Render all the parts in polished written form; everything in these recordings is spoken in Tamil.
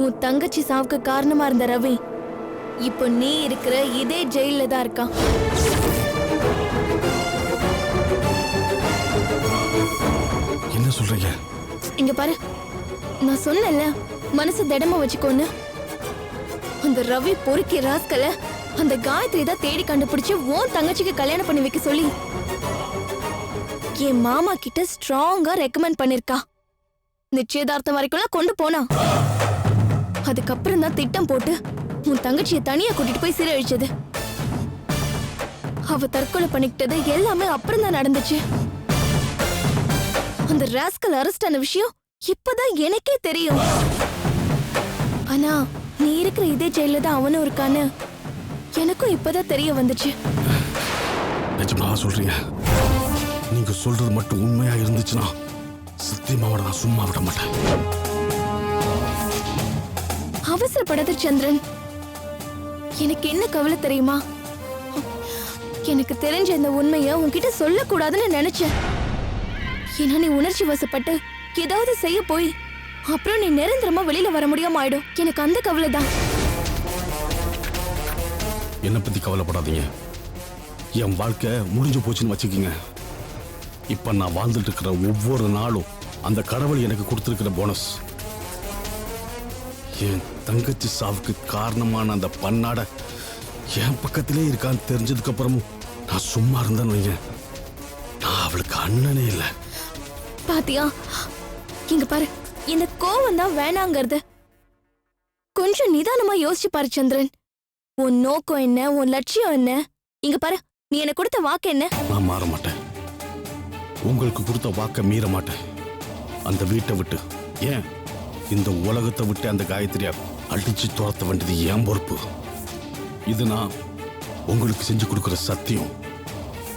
உன் தங்கச்சி சாவுக்கு காரணமா இருந்த ரவி இப்போ நீ இருக்கிற இதே ஜெயில தான் இருக்கான். என்ன சொல்றீங்க? இங்க பாரு, நான் சொன்னேன்ல மனசு திடமா வச்சுக்கோன்னு. அந்த ரவி பொறுக்கி ராஸ்கல அந்த காயத்ரி தான் தேடி கண்டுபிடிச்சு உன் தங்கச்சிக்கு கல்யாணம் பண்ணி வைக்க சொல்லி என் மாமா கிட்ட ஸ்ட்ராங்கா ரெக்கமெண்ட் பண்ணிருக்கா. நிச்சயதார்த்தம் வரைக்கும் கொண்டு போனா. அதுக்கப்புறம் தான் திட்டம் போட்டு உன் தங்கச்சியை தனியா கூட்டிட்டு போய் சிறையழிச்சது. அவ தற்கொலை பண்ணிக்கிட்டது எல்லாமே அப்புறம் தான் நடந்துச்சு. அந்த ராஸ்கல் அரெஸ்ட் ஆன விஷயம் இப்பதான் எனக்கே தெரியும். ஆனா நீ இருக்கிற இதே ஜெயில தான் அவனும் இருக்கான்னு எனக்கும் இப்பதான் தெரிய வந்துச்சு. நிஜமா சொல்றீங்க? நீங்க சொல்றது மட்டும் உண்மையா இருந்துச்சுன்னா சத்தியமாவோட நான் சும்மா விட மாட்டேன். அவசரப்படாத சந்திரன். எனக்கு என்ன கவலை தெரியுமா? எனக்கு தெரிஞ்ச இந்த உண்மைய உன்கிட்ட சொல்லக்கூடாதுன்னு நினைச்சேன். ஏன்னா நீ உணர்ச்சி வசப்பட்டு ஏதாவது செய்ய போய் அப்புறம் நீ நிரந்தரமா வெளியில வர முடியாம ஆயிடும். எனக்கு அந்த கவலை தான். என்னை பத்தி கவலைப்படாதீங்க. என் வாழ்க்கை முடிஞ்சு போச்சுன்னு வச்சுக்கீங்க. இப்ப நான் வாழ்ந்துட்டு இருக்கிற ஒவ்வொரு நாளும் அந்த கடவுள் எனக்கு கொடுத்திருக்கிற போனஸ். என் தங்கச்சி சாவுக்கு காரணமான அந்த பண்ணாட என் பக்கத்திலே இருக்கான்னு தெரிஞ்சதுக்கு அப்புறமும் நான் சும்மா இருந்தேன்னு வைங்க, நான் அவளுக்கு அண்ணனே இல்லை. பாத்தியா, இங்க பாரு, இந்த கோவம் தான் வேணாங்கிறது. கொஞ்சம் நிதானமா யோசிச்சு பாரு சந்திரன். உன் நோக்கம் என்ன, உன் லட்சியம் என்ன? இங்க பாரு, நீ எனக்கு கொடுத்த வாக்கு என்ன? நான் மாற மாட்டேன். உங்களுக்கு கொடுத்த வாக்க மீற மாட்டேன். அந்த வீட்டை விட்டு, ஏன் இந்த உலகத்தை விட்டு அந்த காயத்ரியா அடிச்சு துரத்த வேண்டியது என் பொறுப்பு. இது நான் உங்களுக்கு செஞ்சு கொடுக்குற சத்தியம்.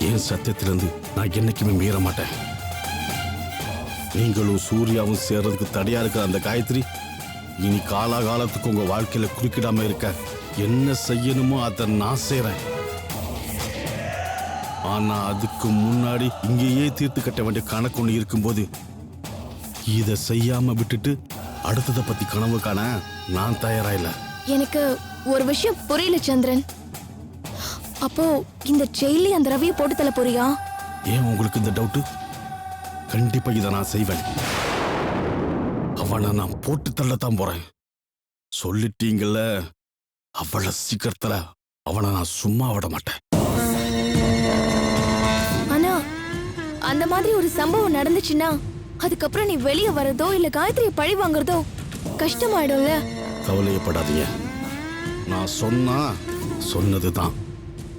என் சத்தியத்திலிருந்து நான் என்னைக்குமே மீற மாட்டேன். நீங்களும் சூர்யாவும் சேர்றதுக்கு தடையா இருக்கிற அந்த காயத்ரி இனி காலாகாலத்துக்கு உங்க வாழ்க்கையில குறுக்கிடாம இருக்க என்ன செய்யணுமோ அதை நான் செய்றேன். ஆனா அதுக்கு முன்னாடி இங்கேயே தீர்த்து கட்ட வேண்டிய கணக்கு ஒண்ணு இருக்கும்போது இதை செய்யாம விட்டுட்டு அடுத்ததை பத்தி கனவு காண நான் தயாரா இல்ல. எனக்கு ஒரு விஷயம் புரியல சந்திரன். அப்போ இந்த ஜெயிலி அந்த ரவியை போட்டு தள்ள போறியா? ஏன் உங்களுக்கு இந்த டவுட்? கண்டிப்பா இதை நான் செய்வேன். அவனை நான் போட்டு தள்ளத்தான் போறேன். சொல்லிட்டீங்கல்ல, அவளை சீக்கிரத்துல அவனை நான் சும்மா விட மாட்டேன். ஆனா அந்த மாதிரி ஒரு சம்பவம் நடந்துச்சுன்னா அதுக்கப்புறம் நீ வெளியே வரதோ இல்ல காயத்ரியை பழி வாங்குறதோ கஷ்டமாயிடும்ல. கவலையப்படாதீங்க. நான் சொன்னா சொன்னதுதான்,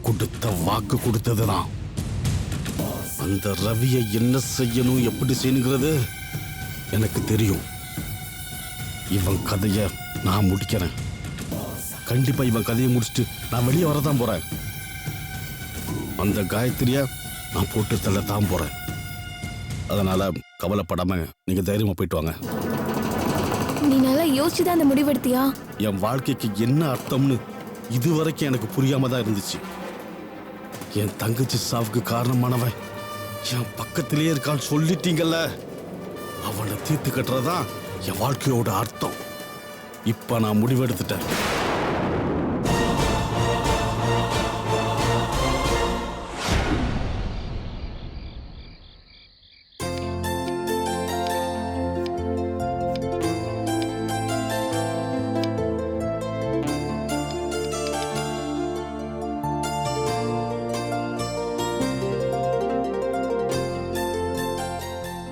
கொடுத்த வாக்கு கொடுத்ததுதான். அந்த ரவியை என்ன செய்யணும், எப்படி செய்யணுங்கிறது எனக்கு தெரியும். இவன் கதைய நான் முடிக்கிறேன். கண்டிப்பா இவன் கதையை முடிச்சுட்டு நான் வெளியே வரதான் போறேன். அந்த காயத்ரியா நான் போட்டு தள்ளத்தான் போறேன். அதனால கவலைப்படாம நீங்க தைரியமா போயிட்டு வாங்க. நீ நல்லா யோசிச்சுதான் அந்த முடிவெடுத்தியா? என் வாழ்க்கைக்கு என்ன அர்த்தம்னு இதுவரைக்கும் எனக்கு புரியாம தான் இருந்துச்சு. என் தங்கச்சி சாவுக்கு காரணமானவன் என் பக்கத்திலே இருக்கான்னு சொல்லிட்டீங்கல்ல, அவனை தீர்த்து கட்டுறதான் என் வாழ்க்கையோட அர்த்தம். இப்ப நான் முடிவெடுத்துட்டேன்.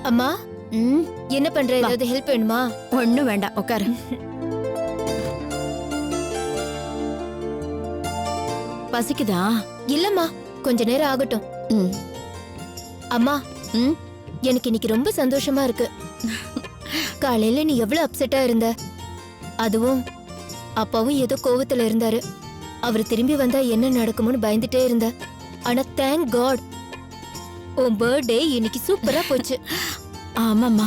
அம்மா, என்ன பண்ற? ஏதாவது ஹெல்ப் வேணுமா? ஒண்ணும் வேண்டாம், உட்காரு. பசிக்குதா? இல்லம்மா, கொஞ்ச நேரம் ஆகட்டும். அம்மா, எனக்கு இன்னைக்கு ரொம்ப சந்தோஷமா இருக்கு. காலையில நீ எவ்வளவு அப்செட்டா இருந்த, அதுவும் அப்பாவும் ஏதோ கோவத்துல இருந்தாரு. அவர் திரும்பி வந்தா என்ன நடக்கும்னு பயந்துட்டே இருந்த. ஆனா தேங்க் காட் உன் பர்த்டே இன்னைக்கு சூப்பரா போச்சு. ஆமாம்மா,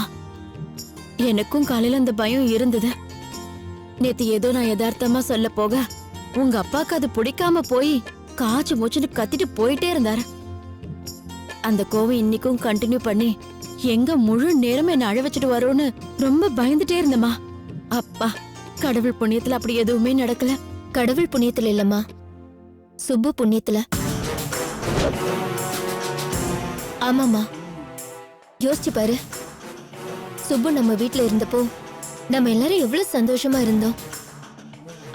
எனக்கும் காலையில அந்த பயம் இருந்தது. நேத்து ஏதோ நான் யதார்த்தமா சொல்ல போக உங்க அப்பாக்கு அது பிடிக்காம போய் காய்ச்சி மூச்சுன்னு கத்திட்டு போயிட்டே இருந்தாரு. அந்த கோவம் இன்னைக்கும் கண்டினியூ பண்ணி எங்க முழு நேரம் என்ன அழ வச்சுட்டு வரும்னு ரொம்ப பயந்துட்டே இருந்தம்மா. அப்பா, கடவுள் புண்ணியத்துல அப்படி எதுவுமே நடக்கல. கடவுள் புண்ணியத்துல இல்லம்மா, சுப்பு புண்ணியத்துல. ஆமாமா, யோசிச்சு பாரு. சுப்பு நம்ம வீட்ல இருந்தப்போ நம்ம எல்லாரும் எவ்வளவு சந்தோஷமா இருந்தோம்.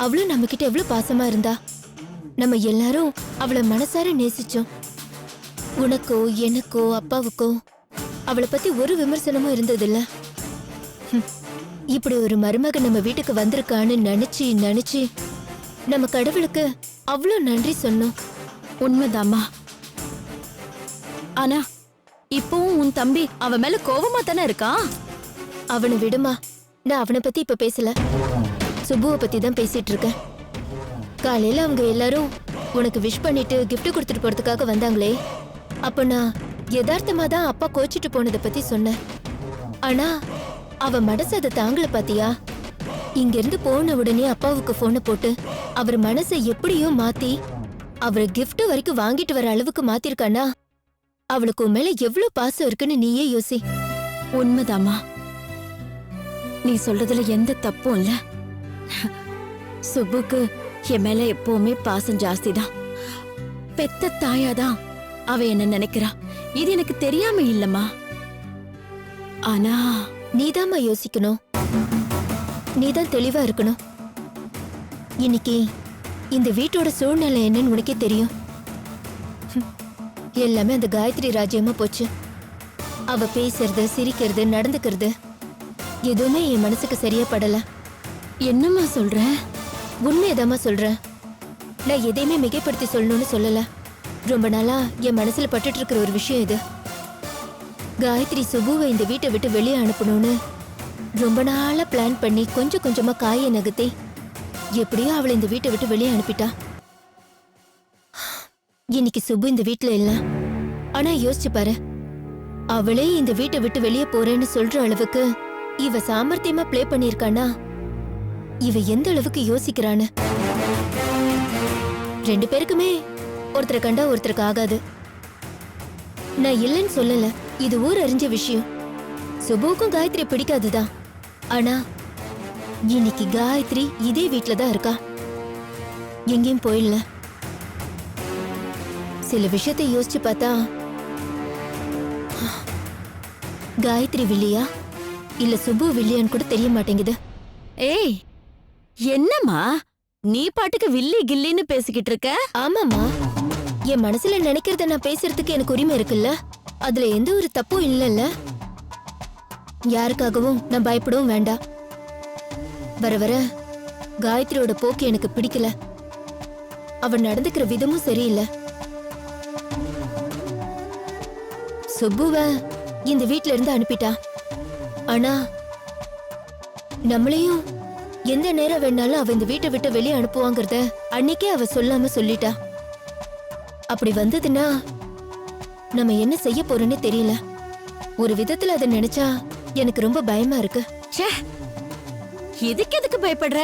அவளும் நம்ம கிட்ட எவ்வளவு பாசமா இருந்தா. நம்ம எல்லாரும் அவளை மனசார நேசிச்சோம். உனக்கோ எனக்கோ அப்பாவுக்கோ அவளை பத்தி ஒரு விமர்சனமும் இருந்ததில்ல. இப்படி ஒரு மருமக நம்ம வீட்டுக்கு வந்திருக்கான்னு நினைச்சு நினைச்சு நம்ம கடவுளுக்கு அவ்வளோ நன்றி சொன்னோம். உண்மைதாம்மா. ஆனா இப்பவும் உன் தம்பி அவ மேல கோவமா தானே இருக்கான். அவனை விடுமா, நான் அவனை பத்தி இப்ப பேசல, சுப்புவை பத்தி தான் பேசிட்டு இருக்கேன். காலையில அவங்க எல்லாரும் உனக்கு விஷ் பண்ணிட்டு gift கொடுத்துட்டு போறதுக்காக வந்தாங்களே, அப்ப நான் யதார்த்தமா தான் அப்பா கோச்சிட்டு போனதை பத்தி சொன்னேன். ஆனா அவ மனசு அதை தாங்கல பாத்தியா? இங்க இருந்து போன உடனே அப்பாவுக்கு போனை போட்டு அவர் மனசை எப்படியோ மாத்தி அவரை gift வரைக்கும் வாங்கிட்டு வர அளவுக்கு மாத்திருக்கானா? அவளுக்கு உன் மேல எவ்வளவு பாசம் இருக்குன்னு நீயே யோசி. உண்மைதாம்மா, நீ சொல்றதுல எந்த தப்பும் இல்ல. சுப்புக்கு என் மேல எப்பவுமே பாசம் ஜாஸ்தி தான். பெத்த தாயாதான் அவ என்ன நினைக்கிறா. இது எனக்கு தெரியாம இல்லம்மா. ஆனா நீதாம்மா யோசிக்கணும், நீதான் தெளிவா இருக்கணும். இன்னைக்கு இந்த வீட்டோட சூழ்நிலை என்னன்னு உனக்கே தெரியும். எல்லாமே அந்த காயத்ரி ராஜ்யமா போச்சு. அவ பேசுறது, சிரிக்கிறது, நடந்துக்கிறது எதுவுமே என் மனசுக்கு சரியா படல. என்னம்மா சொல்ற? உண்மையதாம்மா சொல்றேன். நான் எதையுமே மிகைப்படுத்தி சொல்லணும்னு சொல்லல. ரொம்ப நாளா என் மனசுல பட்டுட்டு இருக்கிற ஒரு விஷயம் இது. காயத்ரி சுபுவை இந்த வீட்டை விட்டு வெளியே அனுப்பணும்னு ரொம்ப நாளா பிளான் பண்ணி கொஞ்சம் கொஞ்சமா காயை நகர்த்தி எப்படியோ அவளை இந்த வீட்டை விட்டு வெளியே அனுப்பிட்டா. இன்னைக்கு சுப்பு இந்த வீட்டுல இல்ல. ஆனா யோசிச்சு பாரு, அவளே இந்த வீட்டை விட்டு வெளியே போறேன்னு சொல்ற அளவுக்கு இவ சாமர்த்தியமா ப்ளே பண்ணிருக்கானா? இவ எந்த அளவுக்கு யோசிக்கிறான்னு. ரெண்டு பேருக்குமே ஒருத்தரை கண்டா ஒருத்தருக்கு ஆகாது. நான் இல்லைன்னு சொல்லல, இது ஊர் அறிஞ்ச விஷயம். சுபுவுக்கும் காயத்ரி பிடிக்காதுதான். ஆனா இன்னைக்கு காயத்ரி இதே வீட்டுல தான் இருக்கா, எங்கேயும் போயிடல. சில விஷயத்தை யோசிச்சு பார்த்தா காயத்ரி வில்லியா இல்ல சுப்பு வில்லியான்னு கூட தெரிய மாட்டேங்குது. ஏய், என்னம்மா நீ பாட்டுக்கு வில்லி கில்லின்னு பேசிக்கிட்டு இருக்க? ஆமாமா, என் மனசுல நினைக்கிறத நான் பேசுறதுக்கு எனக்கு உரிமை இருக்குல்ல. அதுல எந்த ஒரு தப்பும் இல்லைல்ல. யாருக்காகவும் நான் பயப்படவும் வேண்டாம். வர வர காயத்ரியோட போக்கு எனக்கு பிடிக்கல. அவன் நடந்துக்கிற விதமும் சரியில்லை. சுப்புவ இந்த வீட்ல இருந்து அனுப்பிட்டா. ஆனா நம்மளையும் எந்த நேரம் வேணாலும் அவ இந்த வீட்டை விட்டு வெளியே அனுப்புவாங்கறத அன்னைக்கே அவ சொல்லாம சொல்லிட்டா. அப்படி வந்ததுன்னா நம்ம என்ன செய்ய போறோன்னே தெரியல. ஒரு விதத்துல அதை நினைச்சா எனக்கு ரொம்ப பயமா இருக்கு. ச்சே, இதுக்கு எதுக்கு பயப்படுற?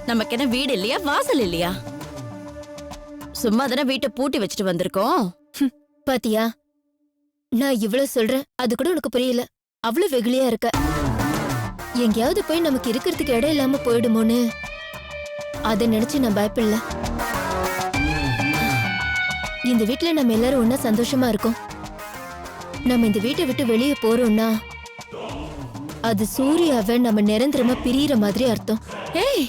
நமக்கு என்ன வீடு இல்லையா, வாசல் இல்லையா? சும்மா தானே வீட்டை பூட்டி வச்சுட்டு வந்திருக்கோம். பாத்தியா, நான் இவ்வளவு சொல்றேன், அது கூட உனக்கு புரியல. அவ்வளவு வெகுளியா இருக்க. எங்கேயாவது போய் நமக்கு இருக்கிறதுக்கு இடம் இல்லாம போயிடுமோன்னு அதை நினைச்சு நான் பயப்படல. இந்த வீட்டுல நம்ம எல்லாரும் ஒன்னா சந்தோஷமா இருக்கோம். நம்ம இந்த வீட்டை விட்டு வெளியே போறோம்னா அது சூர்யாவை நம்ம நிரந்தரமா பிரியிற மாதிரி அர்த்தம். ஏய்,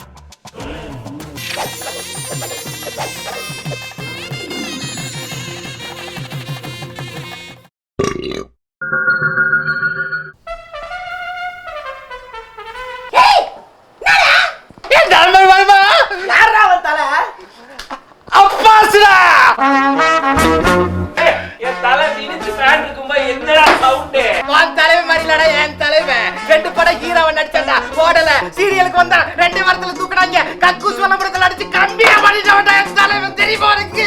சீரியலுக்கு வந்தா 2 வாரத்துல தூக்குறாங்க. கக்கூஸ் வனபுரத்துல அடிச்சு கம்பியா பண்ணிட்டவன்டா என் தலைவன். தெரியுமா உனக்கு?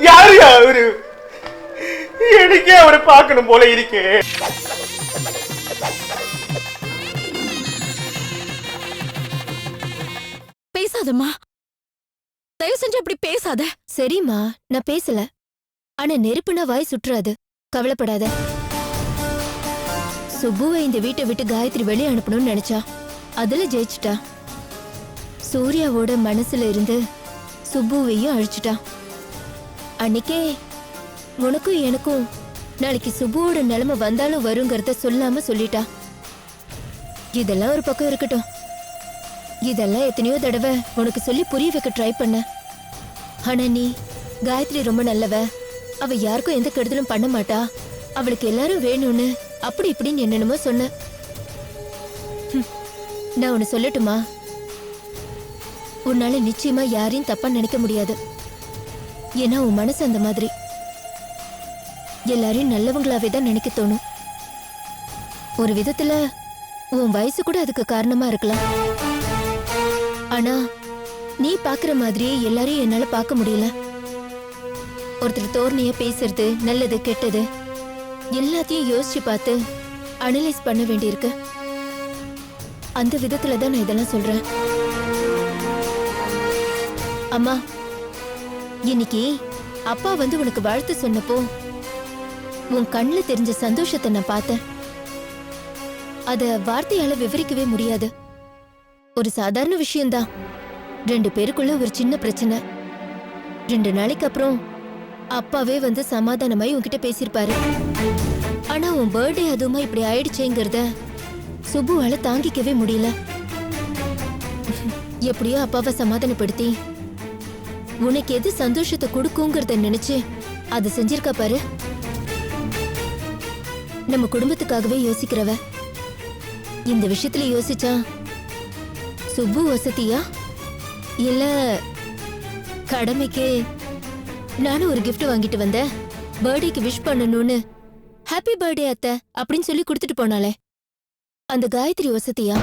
யாரு அவரு? எனக்கே அவரை பார்க்கணும் போல இருக்கு. பேசாதம்மா, தயவு செஞ்சு அப்படி பேசாத. சரிம்மா, நான் பேசல. ஆனா நெருப்புனா வாய் சுற்றாது, கவலைப்படாத. சுப்புவை இந்த வீட்டை விட்டு காயத்ரி வெளியே அனுப்பணும்னு நினைச்சா. அதுல ஜெயிச்சிட்டா. சூர்யாவோட மனசுல இருந்து சுப்புவையும் அழிச்சிட்டா. அன்னைக்கே உனக்கும் எனக்கும் நாளைக்கு சுப்புவோட நிலைமை வந்தாலும் வருங்கிறத சொல்லாம சொல்லிட்டா. இதெல்லாம் ஒரு பக்கம் இருக்கட்டும். இதெல்லாம் எத்தனையோ தடவை உனக்கு சொல்லி புரிய வைக்க ட்ரை பண்ண. ஆனா நீ காயத்ரி ரொம்ப நல்லவ, அவ யாருக்கும் எந்த கெடுதலும் பண்ண மாட்டா, அவளுக்கு எல்லாரும் வேணும்னு அப்படி இப்படின்னு என்னென்னமோ சொன்ன. நான் உன்னை சொல்லட்டுமா, உன்னால நிச்சயமா யாரையும் தப்பா நினைக்க முடியாது. ஏன்னா உன் மனசு அந்த மாதிரி. எல்லாரையும் நல்லவங்களாவே தான் நினைக்க தோணும். ஒரு விதத்துல உன் வயசு கூட அதுக்கு காரணமா இருக்கலாம். ஆனா நீ பாக்குற மாதிரியே எல்லாரையும் என்னால பார்க்க முடியல. ஒருத்தர் தோரணைய பேசுறது, நல்லது கெட்டது எல்லாத்தையும் யோசிச்சு பார்த்து அனலைஸ் பண்ண வேண்டியிருக்கு. அந்த விதத்துல தான் நான் இதெல்லாம் சொல்றேன். அம்மா, இன்னைக்கு அப்பா வந்து உனக்கு வாழ்த்து சொன்னப்போ உன் கண்ணுல தெரிஞ்ச சந்தோஷத்தை நான் பார்த்தேன். அத வார்த்தையால விவரிக்கவே முடியாது. ஒரு சாதாரண விஷயம்தான். 2 பேருக்குள்ள ஒரு சின்ன பிரச்சனை. 2 நாளைக்கு அப்புறம் அப்பாவே வந்து சமாதானமாய் உன்கிட்ட பேசியிருப்பாரு. ஆனா உன் பர்த்டே அதுவுமா இப்படி ஆயிடுச்சேங்கிறத சுப்புவால தாங்கிக்கவே முடியல. எப்படியோ அப்பாவை சமாதானப்படுத்தி உனக்கு எது சந்தோஷத்தை கொடுக்குங்கிறத நினைச்சு அதை செஞ்சிருக்கா பாரு. நம்ம குடும்பத்துக்காகவே யோசிக்கிறவ. இந்த விஷயத்துல யோசிச்சா சுப்பு வசதியா இல்ல கடமைக்கு நானும் ஒரு gift வாங்கிட்டு வந்தேன், பர்த்டேக்கு விஷ் பண்ணணும்னு ஹாப்பி பர்த்டே அத்தை அப்படின்னு சொல்லி கொடுத்துட்டு போனாலே அந்த காயத்ரி வசதியா?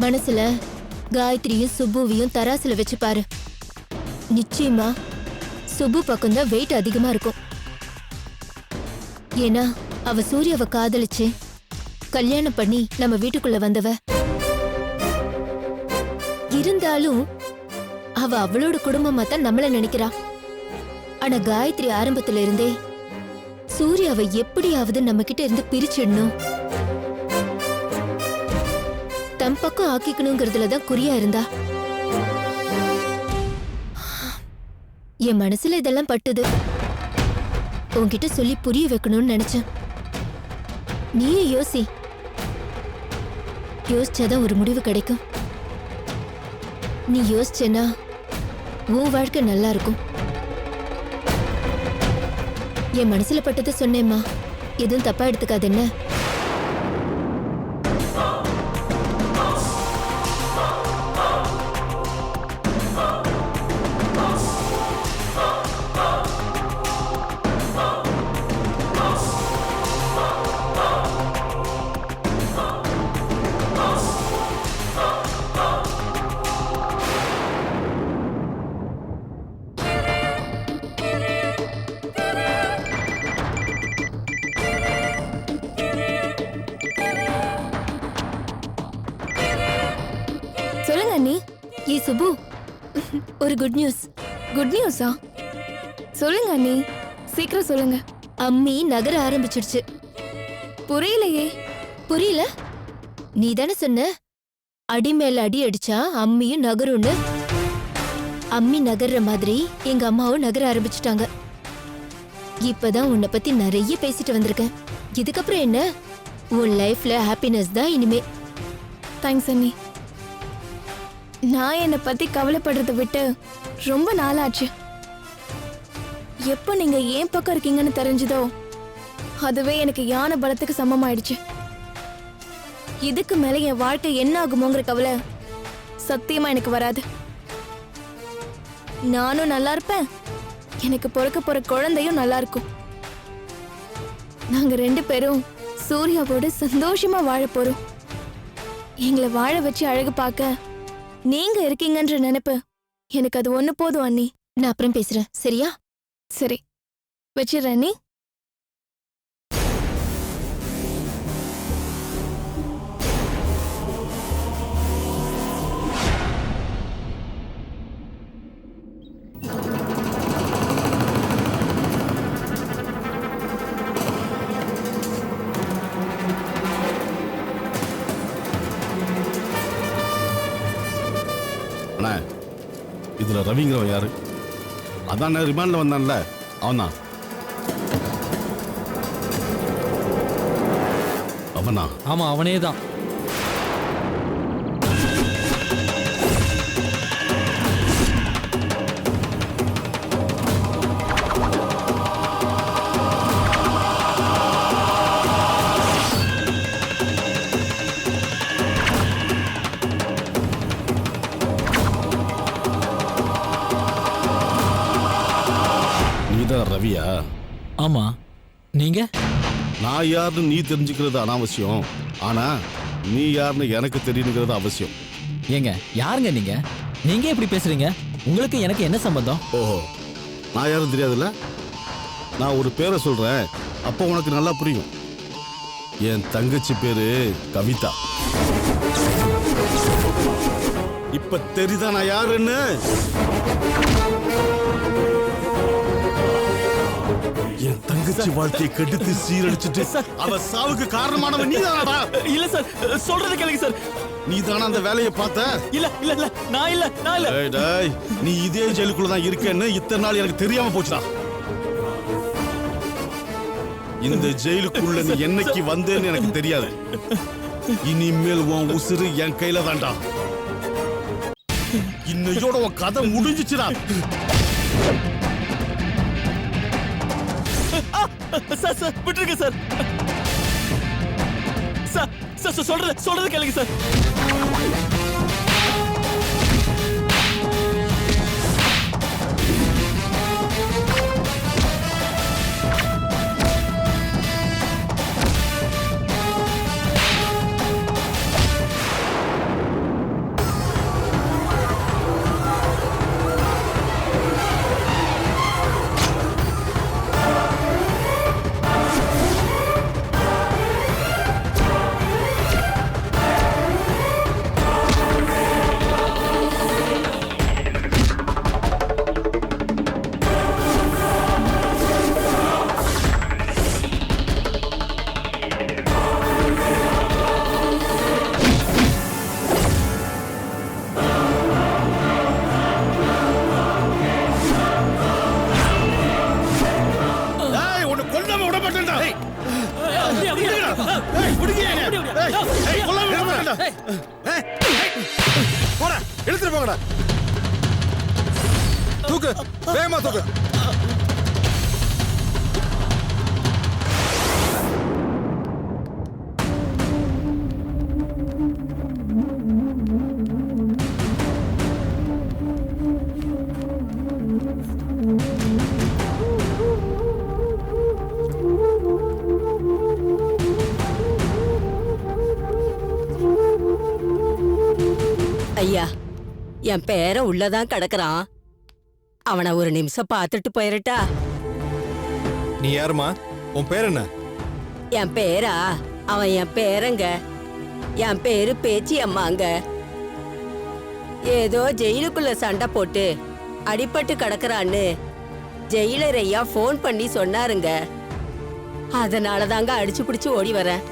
மனசுல காயத்ரியும் சுப்புவையும் தராசுல வச்சு பாரு. நிச்சயமா சுப்பு பக்கம்தான் வெயிட் அதிகமா இருக்கும். ஏன்னா அவ சூர்யாவை காதலிச்சு கல்யாணம் பண்ணி நம்ம வீட்டுக்குள்ள வந்தவ. இருந்தாலும் அவ அவளோட குடும்பமா தான் நம்மள நினைக்கிறா. ஆனா காயத்ரி ஆரம்பத்துல இருந்தே சூர்யாவை எப்படியாவது நம்ம கிட்ட இருந்து பிரிச்சிடணும், தம் பக்கம் ஆக்கிக்கணுங்கிறதுலதான் குறியா இருந்தா. என் மனசுல இதெல்லாம் பட்டுது. உன்கிட்ட சொல்லி புரிய வைக்கணும்னு நினைச்சேன். நீயே யோசிச்சாதான் ஒரு முடிவு கிடைக்கும். நீ யோசிச்சேன்னா உன் வாழ்க்கை நல்லா இருக்கும். என் மனசுல பட்டதை சொன்னேம்மா, எதுவும் தப்பா எடுத்துக்காது என்ன? சொல்லுங்க அண்ணி. ஏ சுப்பு, ஒரு குட் நியூஸ். குட் நியூஸா? சொல்லுங்க அண்ணி, சீக்கிரம் சொல்லுங்க. அம்மி நகர ஆரம்பிச்சிடுச்சு. புரியலையே. புரியல? நீ தானே சொன்ன அடி மேல அடி அடிச்சா அம்மியும் நகரும்னு. அம்மி நகர்ற மாதிரி எங்க அம்மாவும் நகர ஆரம்பிச்சிட்டாங்க. இப்பதான் உன்னை பத்தி நிறைய பேசிட்டு வந்திருக்கேன். இதுக்கப்புறம் என்ன, உன் லைஃப்ல ஹாப்பினஸ் தான் இனிமே. தேங்க்ஸ் அண்ணி. நான் என்னை பத்தி கவலைப்படுறதை விட்டு ரொம்ப நாளாச்சு. எப்போ நீங்க ஏன் பக்கம் இருக்கீங்கன்னு தெரிஞ்சதோ அதுவே எனக்கு யானை பலத்துக்கு சமமாயிடுச்சு. இதுக்கு மேல என் வாழ்க்கை என்ன ஆகுமோங்கிற கவலை சத்தியமா எனக்கு வராது. நானும் நல்லா இருப்பேன், எனக்கு பிறக்க போற குழந்தையும் நல்லா இருக்கும். நாங்க 2 பேரும் சூர்யாவோட சந்தோஷமா வாழ போறோம். எங்களை வாழ வச்சு அழகு பார்க்க நீங்க இருக்கீங்கன்ற நினைப்பு எனக்கு அது ஒண்ணு போதும் அண்ணி. நான் அப்புறம் பேசுறேன், சரியா? சரி, வச்சிடுறேன் அண்ணி. அண்ணா இதுல ரவிங்கிறவன் யாரு? அதான் ரிமாண்ட்ல வந்தான்ல அவனா? அவனா? ஆமா அவனே தான். நீதான் ரவியா? ஆமா நீங்க? நான் யாருன்னு நீ தெரிஞ்சுக்கிறது அனாவசியம். ஆனா நீ யாருன்னு எனக்கு தெரியணுங்கிறது அவசியம். ஏங்க யாருங்க நீங்க? நீங்க எப்படி பேசுறீங்க? உங்களுக்கு எனக்கு என்ன சம்பந்தம்? ஓஹோ, நான் யாரும் தெரியாதுல்ல? நான் ஒரு பேரை சொல்றேன், அப்போ உனக்கு நல்லா புரியும். என் தங்கச்சி பேரு கவிதா. இப்ப தெரியுதா நான் யாருன்னு? என் தங்கச்சி வாழ்க்கையை கெடுத்து சீரழிச்சிட்டு அவ சாவுக்கு காரணமானவன் நீதானடா? இல்ல சார், சொல்றது கேளுங்க சார். நீ தானே அந்த வேலையை பார்த்த? இல்ல இல்ல இல்ல நான் இல்ல நான் இல்ல. டேய், டேய், நீ இதே ஜெயிலுக்குள்ள தான் இருக்கேன்னு இத்தனை நாள் எனக்கு தெரியாம போச்சுடா. இந்த ஜெயிலுக்குள்ள நீ என்னைக்கு வந்தேன்னு எனக்கு தெரியாது. இனிமேல் உன் உசுறு என் கையில தான்டா. இன்னையோட உன் கதை முடிஞ்சிச்சுடா. சார் சார் விட்டுருங்க சார். சார் சார் சொல்றது கேளுங்க சார். எடுத்துட்டு போங்கடா. தூக்கு, வேகமா தூக்கு. ஐயா, என் பேர உள்ளதான் கிடக்குறான். அவனை ஒரு நிமிஷம் பார்த்துட்டு போயிரட்டா? நீ யாருமா? உன் பேர் என்ன? என் பேரா? அவன் என் பேரங்க. என் பேரு பேச்சி அம்மாங்க. ஏதோ ஜெயிலுக்குள்ள சண்டை போட்டு அடிபட்டு கிடக்குறான்னு ஜெயிலர் ஐயா போன் பண்ணி சொன்னாருங்க. அதனால தாங்க அடிச்சு பிடிச்சு ஓடி வரேன்.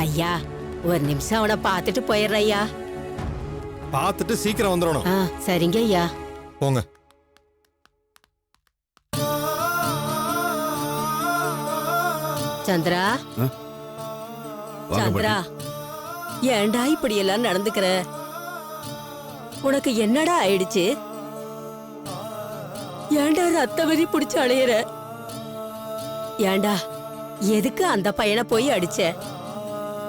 ஐயா, ஒரு நிமிஷம் அவனை பார்த்துட்டு போயிடுற ஐயா. பார்த்துட்டு சீக்கிரம் வந்துடணும். சரிங்க ஐயா. போங்க. சந்திரா, சந்திரா, ஏன்டா இப்படி எல்லாம் நடந்துக்கிற? உனக்கு என்னடா ஆயிடுச்சு? ஏன்டா ரத்த வெறி பிடிச்சு அலையிற? ஏன்டா எதுக்கு அந்த பையனை போய் அடிச்ச?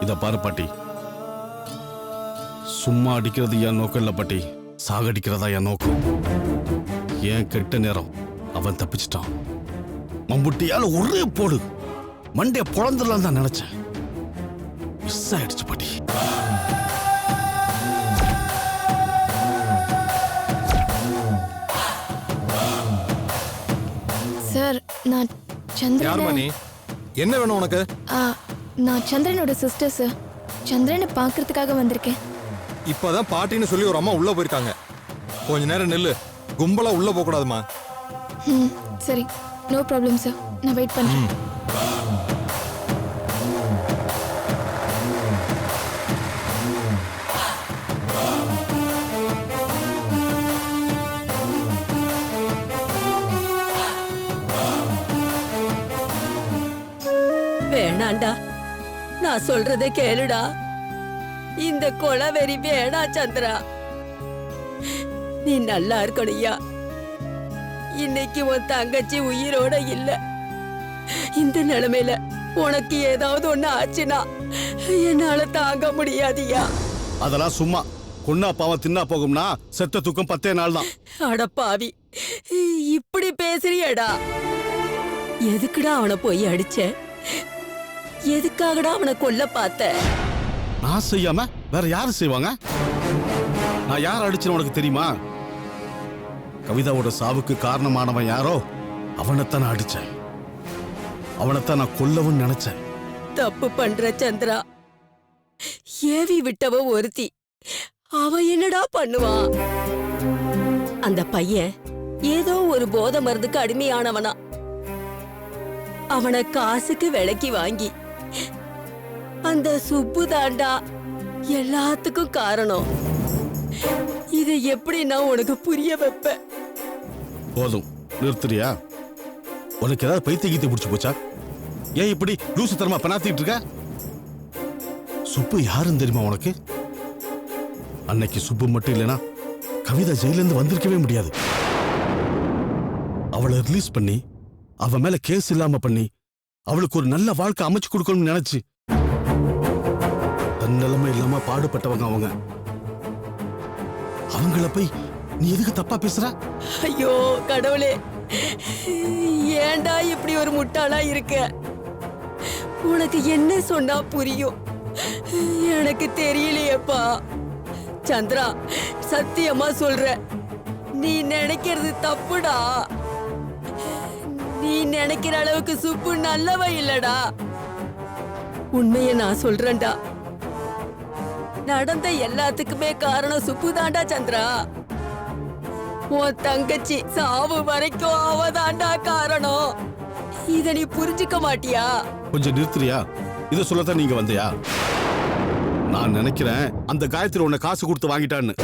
இத பாரு பாட்டி, சும்மா அடிக்கிறது என் நோக்கம் இல்ல பாட்டி, சாகடிக்கிறதா என் நோக்கம். ஏன் கெட்ட நேரம் அவன் தப்பிச்சிட்டான். மம்புட்டியால ஒரே போடு மண்டைய பொழந்துடலாம் தான் நினைச்சேன். மிஸ் ஆயிடுச்சு பாட்டி. சார், நான் யாருமா சந்திரன். நீ? என்ன வேணும் உனக்கு? நான் சந்திரனோட சிஸ்டர் சார். சந்திரனை பார்க்கறதுக்காக வந்திருக்கேன். இப்பதான் பாட்டின்னு சொல்லி ஒரு அம்மா உள்ள போயிருக்காங்க. கொஞ்ச நேரம் நில்லு. கும்பலா உள்ள போக கூடாதுமா. சரி, நோ ப்ராப்ளம் சார். நான் வெயிட் பண்றேன். வேணாண்டா, நான் சொல்றத கேளுடா. இந்த கொலவெறி வேணா சந்திரா. நீ நல்லா இருக்கணும்யா. இன்னைக்கு உன் தங்கச்சி உயிரோட இல்ல. இந்த நிலைமையில உனக்கு ஏதாவது ஒண்ணு ஆச்சுன்னா என்னால தாங்க முடியாதியா. அதெல்லாம் சும்மா கொன்னா பாவம் தின்னா போகும்னா செத்த தூக்கம் 10 நாள் தான். அடப்பாவி, இப்படி பேசுறியடா? எதுக்குடா அவனை போய் அடிச்ச? எதுக்காகடா அவனை கொல்ல பார்த்த? நான் செய்யாம வேற யாரு செய்வாங்க? நான் யார் அடிச்சேன்னு உனக்கு தெரியுமா? கவிதாவோட சாவுக்கு காரணமானவன் யாரோ அவனைத்தான் நான் அடிச்சேன். அவனைத்தான் நான் கொல்லவும் நினைச்சேன். தப்பு பண்ற சந்திரா. ஏவி விட்டவ ஒருத்தி, அவ என்னடா பண்ணுவான்? அந்த பையன் ஏதோ ஒரு போதை மருந்துக்கு அடிமையானவனா. அவனை காசுக்கு விலைக்கு வாங்கி அந்த சுப்பு தாண்டா எல்லாத்துக்கும் காரணம். இதை எப்படி நான் உனக்கு புரிய வைப்பேன்? போதும், நிறுத்துறியா? உனக்கு ஏதாவது பைத்திய கீத்தி பிடிச்சு போச்சா? ஏன் இப்படி லூசு தரமா பணாத்திட்டு இருக்க? சுப்பு யாருன்னு தெரியுமா உனக்கு? அன்னைக்கு சுப்பு மட்டும் இல்லைனா கவிதா ஜெயில இருந்து வந்திருக்கவே முடியாது. அவளை ரிலீஸ் பண்ணி அவ மேல கேஸ் இல்லாம பண்ணி அவளுக்கு ஒரு நல்ல வாழ்க்கை அமைச்சு கொடுக்கணும்னு நினைச்சு தன்னலமே இல்லாம பாடுபட்டவங்க அவங்க. அவங்கள போய் நீ எதுக்கு தப்பா பேசுற? ஐயோ கடவுளே, ஏன்டா இப்படி ஒரு முட்டாளா இருக்க? உனக்கு என்ன சொன்னா புரியும்? எனக்கு தெரியலையேப்பா. சந்திரா, சத்தியமா சொல்ற, நீ நினைக்கிறது தப்புடா. நீ நினைக்கிற அளவுக்கு சுப்பு நல்லவ இல்லடா. உண்மைய நான் சொல்றேன்டா. நடந்த எல்லாத்துக்குமே காரணம் சுப்பு தாண்டா சந்திரா. உன் தங்கச்சி சாவு வரைக்கும் அவதாண்டா காரணம். இத நீ புரிஞ்சுக்க மாட்டியா? கொஞ்சம் நிறுத்துறியா? இத சொல்லத்தான் நீங்க வந்தியா? நான் நினைக்கிறேன் அந்த காயத்ரி உன்னை காசு கொடுத்து வாங்கிட்டான்னு.